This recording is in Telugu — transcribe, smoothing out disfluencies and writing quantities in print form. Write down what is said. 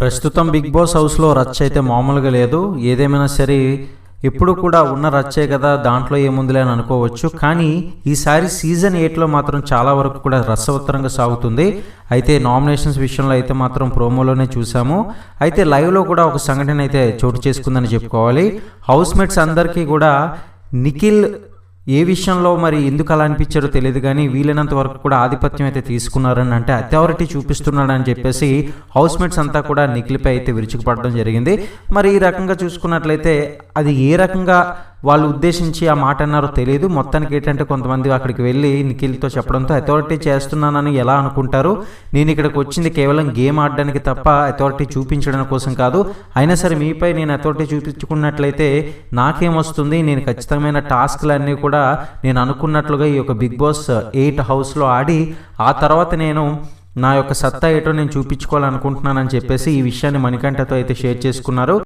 ప్రస్తుతం బిగ్ బాస్ హౌస్లో రచ్చ అయితే మామూలుగా లేదు. ఏదేమైనా సరే ఎప్పుడు కూడా ఉన్న రచ్చే కదా, దాంట్లో ఏముందిలే అని అనుకోవచ్చు. కానీ ఈసారి సీజన్ 8లో మాత్రం చాలా వరకు కూడా రసవత్తరంగా సాగుతుంది. అయితే నామినేషన్స్ విషయంలో అయితే మాత్రం ప్రోమోలోనే చూసాము. అయితే లైవ్లో కూడా ఒక సంఘటన అయితే చోటు చేసుకుందని చెప్పుకోవాలి. హౌస్ మేట్స్ అందరికీ కూడా నిఖిల్ ఏ విషయంలో మరి ఎందుకు అలా అనిపించారో తెలియదు, కానీ వీలైనంత వరకు కూడా ఆధిపత్యం అయితే తీసుకున్నారని, అంటే అథారిటీ చూపిస్తున్నాడని చెప్పేసి హౌస్ మేట్స్ అంతా కూడా నిఖిల్పై అయితే విరుచుకుపడడం జరిగింది. మరి ఈ రకంగా చూసుకున్నట్లయితే అది ఏ రకంగా వాళ్ళు ఉద్దేశించి ఆ మాట అన్నారో తెలియదు. మొత్తానికి ఏంటంటే కొంతమంది అక్కడికి వెళ్ళి నిఖిల్తో చెప్పడంతో అథారిటీ చేస్తున్నానని ఎలా అనుకుంటారు, నేను ఇక్కడికి వచ్చింది కేవలం గేమ్ ఆడడానికి తప్ప అథారిటీ చూపించడం కోసం కాదు, అయినా సరే మీపై నేను అథారిటీ చూపించుకున్నట్లయితే నాకేమొస్తుంది, నేను ఖచ్చితమైన టాస్క్లన్నీ కూడా నేను అనుకున్నట్లుగా ఈ యొక్క బిగ్ బాస్ 8 హౌస్లో ఆడి ఆ తర్వాత నేను నా యొక్క సత్తా ఏటో నేను చూపించుకోవాలనుకుంటున్నానని చెప్పేసి ఈ విషయాన్ని మణికంఠతో అయితే షేర్ చేసుకున్నారు.